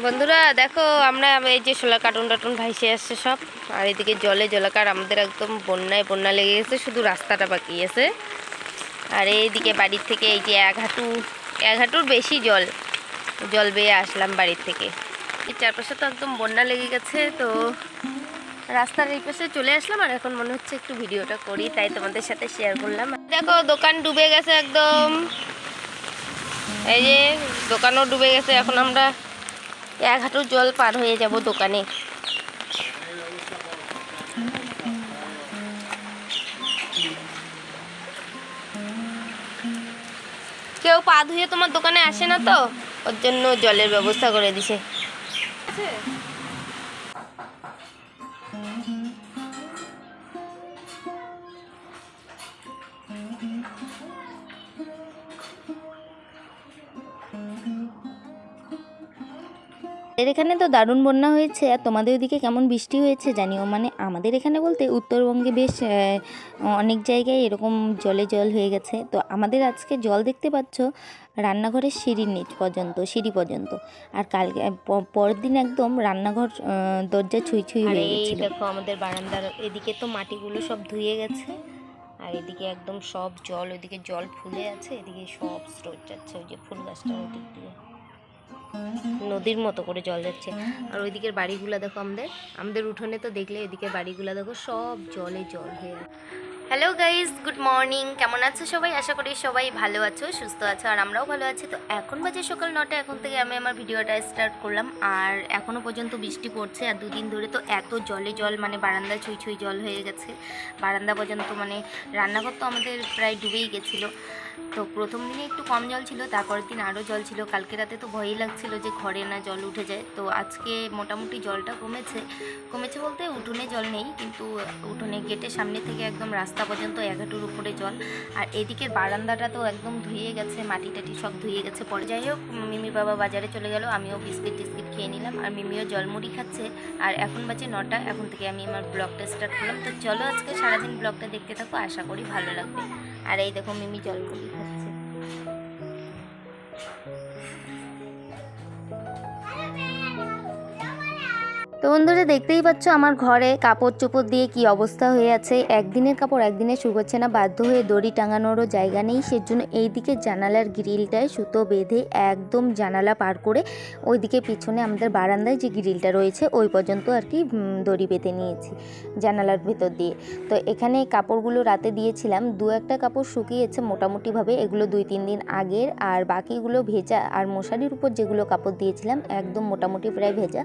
বন্ধুরা দেখো আমরা এই যে শোলা কার্টুন টাটুন ভাইসে আসছে সব, আর এদিকে জলে জলাকার আমাদের একদম বন্যায় বন্যা লেগে গেছে, শুধু রাস্তাটা বাকি আছে। আর এইদিকে বাড়ির থেকে এই যে এক হাঁটুর বেশি জল জল বেয়ে আসলাম বাড়ির থেকে। এই চারপাশে তো একদম বন্যা লেগে গেছে, তো রাস্তার এই পাশে চলে আসলাম। আর এখন মনে হচ্ছে একটু ভিডিওটা করি, তাই তোমাদের সাথে শেয়ার করলাম। দেখো দোকান ডুবে গেছে একদম, এই যে দোকানও ডুবে গেছে। এখন আমরা এক হাঁটু জল পার হয়ে যাব দোকানে। কেউ পা ধুয়ে তোমার দোকানে আসে না, তো ওর জন্য জলের ব্যবস্থা করে দিছে। এখানে তো দারুণ বন্যা হয়েছে। আর তোমাদের ওদিকে কেমন বৃষ্টি হয়েছে জানিও। মানে আমাদের এখানে বলতে উত্তরবঙ্গে বেশ অনেক জায়গায় এরকম জলে জল হয়ে গেছে। তো আমাদের আজকে জল দেখতে পাচ্ছ রান্নাঘরের সিঁড়ির নিচ পর্যন্ত, সিঁড়ি পর্যন্ত। আর কালকে পরের দিন একদম রান্নাঘর দরজা ছুঁই ছুঁই হয়ে গেছে। দেখো আমাদের বারান্দার এদিকে তো মাটিগুলো সব ধুয়ে গেছে, আর এদিকে একদম সব জল, ওইদিকে জল ফুলে আছে, এদিকে সব স্রোত যাচ্ছে ওই যে ফুল গাছটার ওদিক দিয়ে, নদীর মতো করে জল যাচ্ছে। আর ওইদিকের বাড়িগুলো দেখো, আমাদের উঠোনে তো দেখলে এদিকে বাড়িগুলো দেখো সব জলে জল হয়ে। Hello guys, good morning. কেমন আছো সবাই? আশা করি সবাই ভালো আছো, সুস্থ আছো, আর আমরাও ভালো আছি। তো এখন বাজে সকাল 9টা, এখন থেকে আমি আমার ভিডিওটা স্টার্ট করলাম। আর এখনও পর্যন্ত বৃষ্টি পড়ছে, আর দুদিন ধরে তো এত জলে জল, মানে বারান্দা ছুঁই ছুঁই জল হয়ে গেছে। বারান্দা পর্যন্ত, মানে রান্নাঘর তো আমাদের প্রায় ডুবেই গেছিলো। তো প্রথম দিনে একটু কম জল ছিল, তারপরের দিন আরও জল ছিল। কালকে রাতে তো ভয়ই লাগছিল যে ঘরে না জল উঠে যায়। তো আজকে মোটামুটি জলটা কমেছে বলতে উঠোনে জল নেই, কিন্তু উঠোনে গেটের সামনে থেকে একদম রাস্তা পর্যন্ত এক হাঁটুর উপরে জল। আর এদিকের বারান্দাটা তো একদম ধুয়ে গেছে, মাটি টাটি সব ধুয়ে গেছে। পরে যাই হোক, মিমির বাবা বাজারে চলে গেল, আমিও বিস্কিট টিস্কিট খেয়ে নিলাম, আর মিমিও জলমুড়ি খাচ্ছে। আর এখন বাজে 9টা, এখন থেকে আমি আমার ব্লগটা স্টার্ট করলাম। তো চলো আজকে সারাদিন ব্লগটা দেখতে থাকো, আশা করি ভালো লাগবে। আর এই দেখো মিমি জলমুড়ি খাচ্ছে। তো বন্ধুরা দেখতেই পাচ্ছ আমার ঘরে কাপড় চোপড় দিয়ে কি অবস্থা হয়ে আছে। একদিনের কাপড় একদিনে শুকোচ্ছে না, বাধ্য হয়ে দড়ি টাঙানোরও জায়গা নেই। সেজন্য এইদিকে জানালার গ্রিলটায় সুতো বেঁধে একদম জানালা পার করে ওইদিকে পিছনে আমাদের বারান্দায় যে গ্রিলটা রয়েছে ওই পর্যন্ত আর কি দড়ি বেঁধে নিয়েছি জানালার ভেতর দিয়ে। তো এখানে কাপড়গুলো রাতে দিয়েছিলাম, দু একটা কাপড় শুকিয়েছে মোটামুটিভাবে, এগুলো 2-3 দিন আগের। আর বাকিগুলো ভেজা, আর মশারির উপর যেগুলো কাপড় দিয়েছিলাম একদম মোটামুটি প্রায় ভেজা,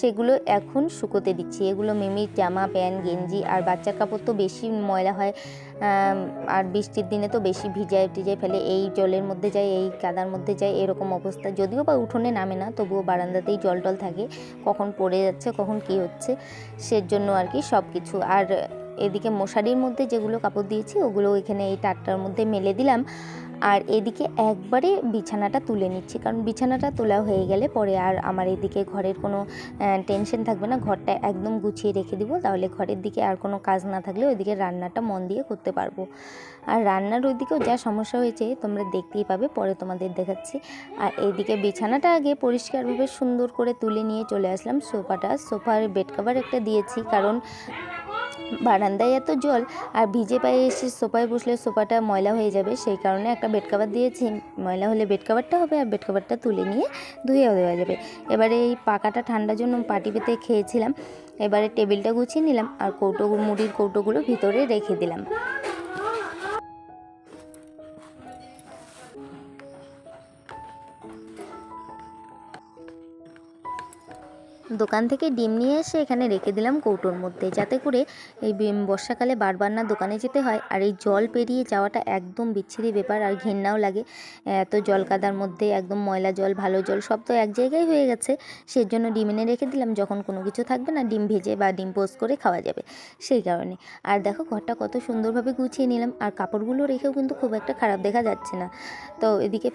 সেগুলো এখন শুকোতে দিচ্ছি। এগুলো মিমির জামা প্যান্ট গেঞ্জি, আর বাচ্চার কাপড় তো বেশি ময়লা হয়, আর বৃষ্টির দিনে তো বেশি ভিজায় টিজায় ফেলে, এই জলের মধ্যে যায়, এই কাদার মধ্যে যায়, এরকম অবস্থা। যদিও বা উঠোনে নামে না, তবুও বারান্দাতেই জল টল থাকে, কখন পড়ে যাচ্ছে কখন কী হচ্ছে, সেজন্য আর কি সব কিছু। আর এদিকে মশারির মধ্যে যেগুলো কাপড় দিয়েছি ওগুলো এখানে এই টাটটার মধ্যে মেলে দিলাম। আর এদিকে একবারে বিছানাটা তুলে নিচ্ছি, কারণ বিছানাটা তোলা হয়ে গেলে পরে আর আমার এদিকে ঘরের কোনো টেনশন থাকবে না। ঘরটা একদম গুছিয়ে রেখে দিব, তাহলে ঘরের দিকে আর কোনো কাজ না থাকলে ওইদিকে রান্নাটা মন দিয়ে করতে পারবো। আর রান্নার ওইদিকেও যা সমস্যা হয়েছে তোমরা দেখতেই পাবে, পরে তোমাদের দেখাচ্ছি। আর এইদিকে বিছানাটা আগে পরিষ্কারভাবে সুন্দর করে তুলে নিয়ে চলে আসলাম। সোফার বেড কভার একটা দিয়েছি, কারণ বারান্দায় এত জল, আর ভিজে পায়ে এসে সোফায় বসলে সোফাটা ময়লা হয়ে যাবে, সেই কারণে একটা বেড কভার দিয়েছি। ময়লা হলে বেড কভারটা হবে, আর বেড কভারটা তুলে নিয়ে ধুয়েও দেওয়া যাবে। এবারে এই পাকাটা ঠান্ডার জন্য পাটি পেতে খেয়েছিলাম। এবারে টেবিলটা গুছিয়ে নিলাম, আর মুড়ির কৌটোগুলো ভিতরে রেখে দিলাম। দোকান থেকে ডিম নিয়ে এসে এখানে রেখে দিলাম কৌটোর মধ্যে, যাতে করে এই বর্ষাকালে বারবার না দোকানে যেতে হয়। আর এই জল পেরিয়ে যাওয়াটা একদম বিচ্ছিরি ব্যাপার, আর ঘেন্নাও লাগে। এত জল কাদার মধ্যে একদম ময়লা জল ভালো জল সব তো এক জায়গায় হয়ে গেছে, সেজন্য ডিম এনে রেখে দিলাম, যখন কোনো কিছু থাকবে না ডিম ভেজে বা ডিম পোস্ট করে খাওয়া যাবে, সেই কারণে। আর দেখো ঘরটা কত সুন্দরভাবে গুছিয়ে নিলাম, আর কাপড়গুলো রেখেও কিন্তু খুব একটা খারাপ দেখা যাচ্ছে না। তো এদিকে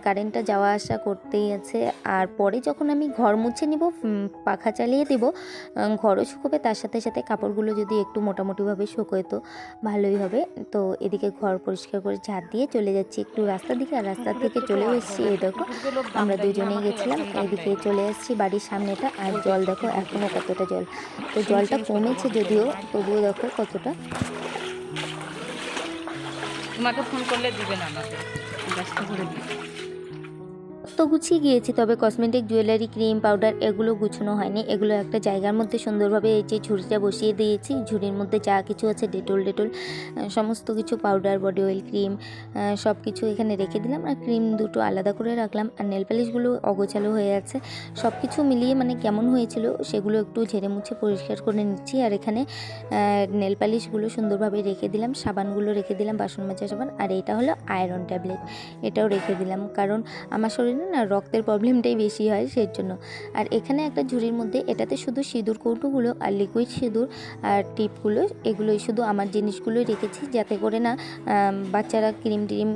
কারেন্টটা যাওয়া আসা করতেই আছে। আর পরে যখন আমি ঘর মুছে নিব পাখা চালিয়ে দিব, ঘরও শুকোবে, তার সাথে সাথে কাপড়গুলো যদি একটু মোটামুটিভাবে শুকোয় তো ভালোই হবে। তো এদিকে ঘর পরিষ্কার করে ঝাড় দিয়ে চলে যাচ্ছি একটু রাস্তার দিকে, আর রাস্তা থেকে চলেও এসেছি। এই দেখো আমরা দুজনেই গেছিলাম, এদিকে চলে আসছি বাড়ির সামনেটা। আর জল দেখো এখনও কতটা জল, তো জলটা কমেছে যদিও, তবুও দেখো কতটা। তোমাকে ফোন করলে দিবে না, আমাকে ব্যস্ত করে দিবে। তো গুছিয়ে গিয়েছি, তবে কসমেটিক, জুয়েলারি, ক্রিম, পাউডার এগুলো গুছানো হয়নি। এগুলো একটা জায়গার মধ্যে সুন্দরভাবে এই যে ঝুড়িটা বসিয়ে দিয়েছি। ঝুড়ির মধ্যে যা কিছু আছে, ডেটল সমস্ত কিছু, পাউডার, বডি অয়েল, ক্রিম, সব কিছু এখানে রেখে দিলাম। আর ক্রিম দুটো আলাদা করে রাখলাম। আর নেল পালিশগুলো অগোছালো হয়ে আছে, সব কিছু মিলিয়ে মানে কেমন হয়েছিল সেগুলো একটু ঝেড়ে মুছে পরিষ্কার করে নিচ্ছি। আর এখানে নেল পালিশগুলো সুন্দরভাবে রেখে দিলাম, সাবানগুলো রেখে দিলাম, বাসন মাজা সাবান। আর এটা হলো আয়রন ট্যাবলেট, এটাও রেখে দিলাম, কারণ আমার শরীরে না রক্তের প্রবলেমটাই বেশি হয় সেই জন্য। আর এখানে একটা ঝুড়ির মধ্যে, এটাতে শুধু সিঁদুর কৌটোগুলো আর লিকুইড সিঁদুর আর টিপগুলো, এগুলোই শুধু আমার জিনিসগুলোই রেখেছি, যাতে করে না বাচ্চারা ক্রিম টিম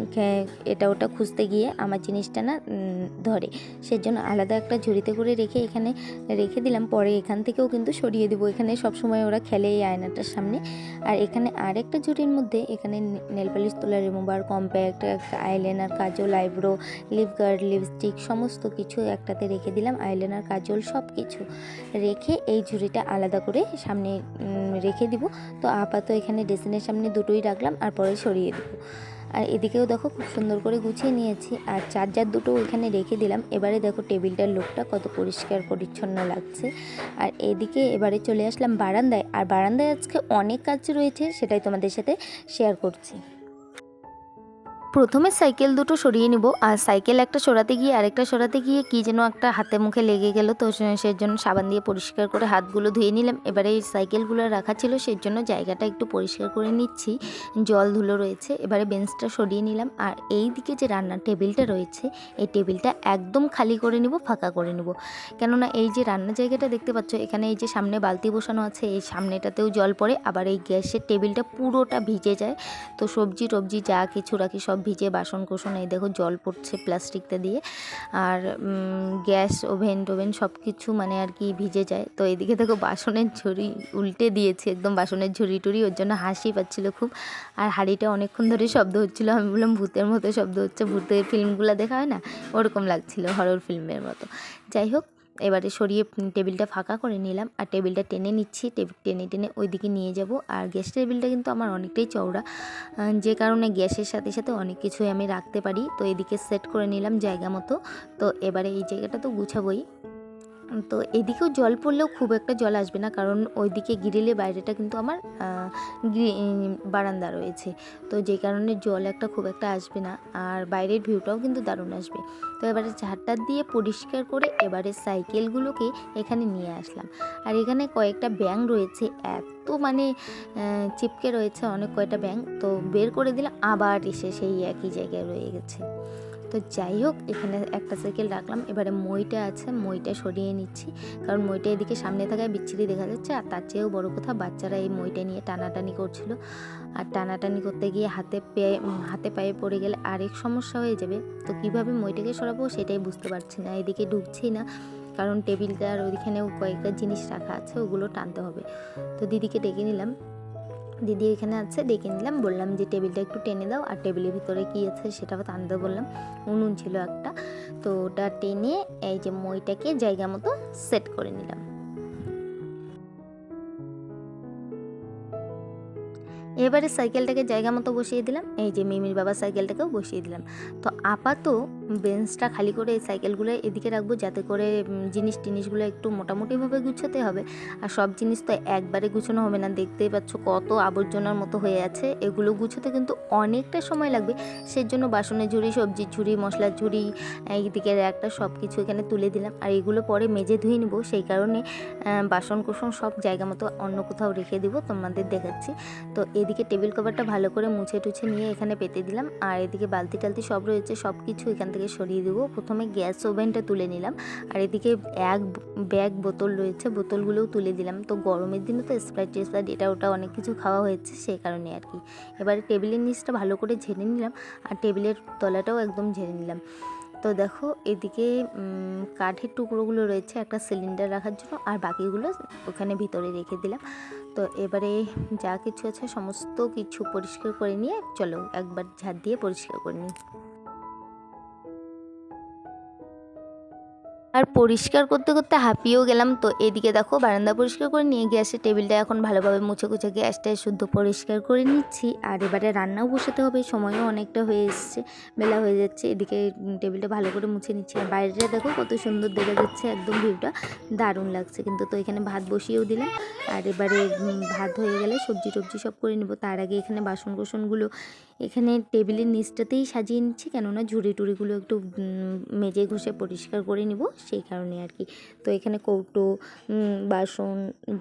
এটা ওটা খুঁজতে গিয়ে আমার জিনিসটা না ধরে। সেজন্য আলাদা একটা ঝুড়িতে করে রেখে এখানে রেখে দিলাম। পরে এখান থেকেও কিন্তু সরিয়ে দেবো, এখানে সবসময় ওরা খেলে এই আয়নাটার সামনে। আর এখানে আর একটা ঝুড়ির মধ্যে এখানে নেল পালিশ তোলা, রিমুভার, কম্প্যাক্ট, আইলাইনার, কাজল, আইব্রো, লিপ গার্ড, লিপস্টিক সমস্ত কিছু একটাতে রেখে দিলাম। আইলাইনার, কাজল সব কিছু রেখে এই ঝুড়িটা আলাদা করে সামনে রেখে দিব। তো আপাতত এখানে ড্রেসিনের সামনে দুটোই রাখলাম, আর পরে সরিয়ে দেব। আর এদিকেও দেখো খুব সুন্দর করে গুছিয়ে নিয়েছি। আর চার্জার দুটো এখানে রেখে দিলাম। এবারে দেখো টেবিলটার লুকটা কত পরিষ্কার পরিচ্ছন্ন লাগছে। আর এদিকে এবারে চলে আসলাম বারান্দায়। আর বারান্দায় আজকে অনেক কাজ রয়েছে, সেটাই তোমাদের সাথে শেয়ার করছি। প্রথমে সাইকেল দুটো সরিয়ে নিব। আর সাইকেল একটা সরাতে গিয়ে আরেকটা সরাতে গিয়ে কি যেন একটা হাতে মুখে লেগে গেল, তো সেই জন্য সাবান দিয়ে পরিষ্কার করে হাতগুলো ধুয়ে নিলাম। এবারে এই সাইকেলগুলো রাখা ছিল, সেই জন্য জায়গাটা একটু পরিষ্কার করে নিচ্ছি, জল ধুলো রয়েছে। এবারে বেঞ্চটা সরিয়ে নিলাম। আর এই দিকে যে রান্নার টেবিলটা রয়েছে, এই টেবিলটা একদম খালি করে নিব, ফাঁকা করে নিব। কেননা এই যে রান্নার জায়গাটা দেখতে পাচ্ছ, এখানে এই যে সামনে বালতি বসানো আছে, এই সামনেটাতেও জল পড়ে, আবার এই গ্যাসের টেবিলটা পুরোটা ভিজে যায়। তো সবজি টবজি যা কিছু রাখি সব ভিজে, বাসন কোসন এই দেখো জল পড়ছে প্লাস্টিকটা দিয়ে। আর গ্যাস ওভেন টোভেন সব কিছু মানে আর কি ভিজে যায়। তো এদিকে দেখো বাসনের ঝুড়ি উল্টে দিয়েছি একদম, বাসনের ঝুড়ি টুড়ি, ওর জন্য হাসি পাচ্ছিল খুব। আর হাঁড়িটা অনেকক্ষণ ধরে শব্দ হচ্ছিলো, আমি বললাম ভূতের মতো শব্দ হচ্ছে, ভূতের ফিল্মগুলো দেখা হয় না, ওরকম লাগছিল, হরর ফিল্মের মতো। যাই হোক, এবারে সরিয়ে টেবিলটা ফাঁকা করে নিলাম। আর টেবিলটা টেনে নিচ্ছি, টেনে টেনে ওইদিকে নিয়ে যাব। আর গ্যাস টেবিলটা কিন্তু আমার অনেকটাই চওড়া, যে কারণে গ্যাসের সাথে সাথে অনেক কিছুই আমি রাখতে পারি। তো এদিকে সেট করে নিলাম জায়গা মতো। তো এবারে এই জায়গাটা তো গুছাবই। তো এদিকেও জল পড়লেও খুব একটা জল আসবে না, কারণ ওইদিকে গ্রিলের বাইরেটা কিন্তু আমার বারান্দা রয়েছে, তো যে কারণে জল একটা খুব একটা আসবে না। আর বাইরের ভিউটাও কিন্তু দারুণ আসবে। তো এবারে ঝাড়টা দিয়ে পরিষ্কার করে এবারে সাইকেলগুলোকে এখানে নিয়ে আসলাম। আর এখানে কয়েকটা ব্যাঙ রয়েছে, এত মানে চিপকে রয়েছে অনেক কয়টা ব্যাঙ, তো বের করে দিলাম, আবার এসে সেই একই জায়গায় রয়ে গেছে। তো যাই হোক, এখানে একটা সাইকেল রাখলাম। এবারে মইটা আছে, মইটা সরিয়ে নিচ্ছি, কারণ মইটা এদিকে সামনে থাকায় বিচ্ছিরি দেখা যাচ্ছে। আর তার চেয়েও বড় কথা, বাচ্চারা এই মইটা নিয়ে টানাটানি করছিল। আর টানাটানি করতে গিয়ে হাতে পায়ে পড়ে গেলে আরেক সমস্যা হয়ে যাবে। তো কিভাবে মইটাকে সরাবো সেটাই বুঝতে পারছি না, এদিকে ঢুকছি না, কারণ টেবিলটার ওইখানেও কয়েকটা জিনিস রাখা আছে, ওগুলো টানতে হবে। তো দিদিকে ডেকে নিলাম, দিদি এখানে আছে, ডেকে নিলাম, বললাম যে টেবিলটা একটু টেনে দাও। আর টেবিলের ভিতরে কি আছে সেটাও টানতে বললাম। উনুন ছিল একটা, তো ওটা টেনে এই যে মইটাকে জায়গা মতো সেট করে নিলাম। এবারে সাইকেলটাকে জায়গা মতো বসিয়ে দিলাম, এই যে মিমির বাবার সাইকেলটাকেও বসিয়ে দিলাম। তো আপাতত বেঞ্চটা খালি করে এই সাইকেলগুলো এদিকে রাখবো, যাতে করে জিনিসগুলো একটু মোটামুটিভাবে গুছোতে হবে। আর সব জিনিস তো একবারে গুছানো হবে না, দেখতেই পাচ্ছ কত আবর্জনার মতো হয়ে আছে, এগুলো গুছোতে কিন্তু অনেকটা সময় লাগবে। সেজন্য বাসনের ঝুড়ি, সবজির ঝুড়ি, মশলার ঝুড়ি, এইদিকে একটা সব কিছু এখানে তুলে দিলাম। আর এগুলো পরে মেজে ধুয়ে নিব, সেই কারণে বাসন কোসন সব জায়গা মতো অন্য কোথাও রেখে দিব, তোমাদের দেখাচ্ছি। তো এদিকে টেবিল কভারটা ভালো করে মুছে টুছে নিয়ে এখানে পেতে দিলাম। আর এদিকে বালতি টালতি সব রয়েছে, সব কিছু এখান থেকে সরিয়ে দেবো। প্রথমে গ্যাস ওভেনটা তুলে নিলাম। আর এদিকে এক ব্যাগ বোতল রয়েছে, বোতলগুলোও তুলে দিলাম। তো গরমের দিনে তো স্প্রাইট এটা ওটা অনেক কিছু খাওয়া হয়েছে, সেই কারণে আর কি। এবারে টেবিলের নিচটা ভালো করে ঝেড়ে নিলাম, আর টেবিলের তলাটাও একদম ঝেড়ে নিলাম। তো তো দেখো এদিকে কাঠের টুকরোগুলো রয়েছে একটা সিলিন্ডার রাখার জন্য, আর বাকিগুলো ওখানে ভিতরে রেখে দিলাম। তো এবারে যা কিছু আছে সমস্ত কিছু পরিষ্কার করে নিয়ে চলো একবার ঝাড় দিয়ে পরিষ্কার করে নিই। আর পরিষ্কার করতে করতে হাঁপিয়েও গেলাম। তো এদিকে দেখো বারান্দা পরিষ্কার করে নিয়ে গ্যাসের টেবিলটা এখন ভালোভাবে মুছে কুছে গ্যাসটায় শুদ্ধ পরিষ্কার করে নিচ্ছি। আর এবারে রান্নাও বসাতে হবে, সময়ও অনেকটা হয়ে এসছে, বেলা হয়ে যাচ্ছে। এদিকে টেবিলটা ভালো করে মুছে নিচ্ছি। আর বাইরেটা দেখো কত সুন্দর দেখা যাচ্ছে, একদম ভিউটা দারুণ লাগছে কিন্তু। তো এখানে ভাত বসিয়েও দিলাম। আর এবারে ভাত হয়ে গেলে সবজি টবজি সব করে নেবো। তার আগে এখানে বাসন কোসনগুলো এখানে টেবিলের নিচটাতেই সাজিয়ে নিচ্ছি, কেননা ঝুড়ি টুড়িগুলো একটু মেজে ঘষে পরিষ্কার করে নিব, সেই কারণে আর কি। তো এখানে কৌটো বাসন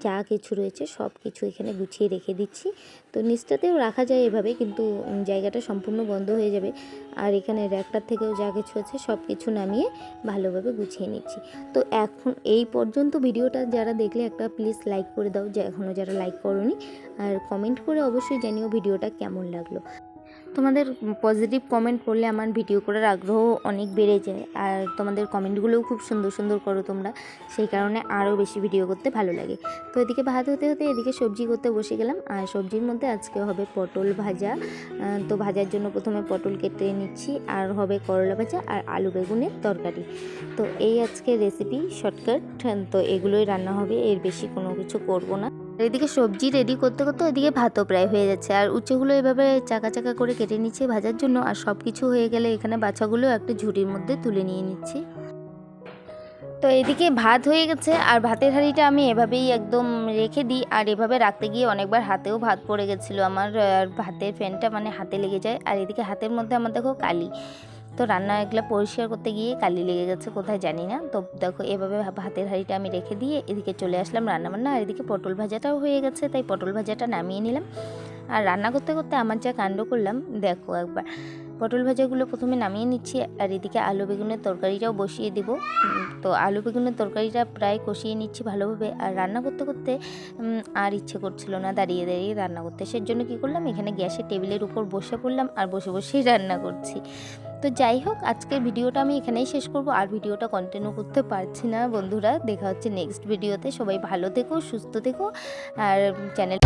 যা কিছু রয়েছে সব কিছু এখানে গুছিয়ে রেখে দিচ্ছি। তো নিচটাতেও রাখা যায় এভাবে, কিন্তু জায়গাটা সম্পূর্ণ বন্ধ হয়ে যাবে। আর এখানে র্যাকটার থেকেও যা কিছু আছে সব কিছু নামিয়ে ভালোভাবে গুছিয়ে নিচ্ছি। তো এখন এই পর্যন্ত ভিডিওটা যারা দেখলে একটা প্লিজ লাইক করে দাও, যে এখনও যারা লাইক করোনি, আর কমেন্ট করে অবশ্যই জানিও ভিডিওটা কেমন লাগলো। তোমাদের পজিটিভ কমেন্ট করলে আমার ভিডিও করার আগ্রহ অনেক বেড়ে যায়। আর তোমাদের কমেন্টগুলোও খুব সুন্দর সুন্দর করো তোমরা, সেই কারণে আরও বেশি ভিডিও করতে ভালো লাগে। তো এদিকে ভাত হতে হতে এদিকে সবজি করতে বসে গেলাম। আর সবজির মধ্যে আজকে হবে পটল ভাজা। তো ভাজার জন্য প্রথমে পটল কেটে নিচ্ছি, আর হবে করলা ভাজা আর আলু বেগুনের তরকারি। তো এই আজকে রেসিপি শর্টকাট, তো এগুলোই রান্না হবে, এর বেশি কোনো কিছু করব না। এদিকে সবজি রেডি করতে করতে ওইদিকে ভাতও প্রায় হয়ে যাচ্ছে। আর উচ্ছেগুলো এভাবে চাকা চাকা করে কেটে নিচ্ছি ভাজার জন্য। আর সব কিছু হয়ে গেলে এখানে বাছাগুলো একটা ঝুড়ির মধ্যে তুলে নিয়ে নিচ্ছি। তো এদিকে ভাত হয়ে গেছে, আর ভাতের হাঁড়িটা আমি এভাবেই একদম রেখে দিই। আর এভাবে রাখতে গিয়ে অনেকবার হাতেও ভাত পড়ে গেছিলো আমার, আর ভাতের ফ্যানটা মানে হাতে লেগে যায়। আর এদিকে হাতের মধ্যে আমার দেখো কালি, তো রান্না এগুলো পরিষ্কার করতে গিয়ে কালি লেগে গেছে কোথায় জানি না। তো দেখো এভাবে ভাতের হাঁড়িটা আমি রেখে দিয়ে এদিকে চলে আসলাম রান্নাবান্না। আর এদিকে পটল ভাজাটাও হয়ে গেছে, তাই পটল ভাজাটা নামিয়ে নিলাম। আর রান্না করতে করতে আমার যা কাণ্ড করলাম দেখো একবার। পটল ভাজাগুলো প্রথমে নামিয়ে নিচ্ছি, আর এদিকে আলু বেগুনের তরকারিটাও বসিয়ে দেব। তো আলু বেগুনের তরকারিটা প্রায় কষিয়ে নিচ্ছি ভালোভাবে। আর রান্না করতে করতে আর ইচ্ছে করছিল না দাঁড়িয়ে দাঁড়িয়ে রান্না করতে, সেজন্য কী করলাম, এখানে গ্যাসের টেবিলের উপর বসে পড়লাম আর বসে বসেই রান্না করছি। তো যাই হোক, আজকের ভিডিওটা আমি এখানেই শেষ করব। আর ভিডিওটা কন্টিনিউ করতে পারছি না বন্ধুরা। দেখা হচ্ছে নেক্সট ভিডিওতে। সবাই ভালো থেকো, সুস্থ থেকো, আর চ্যানেল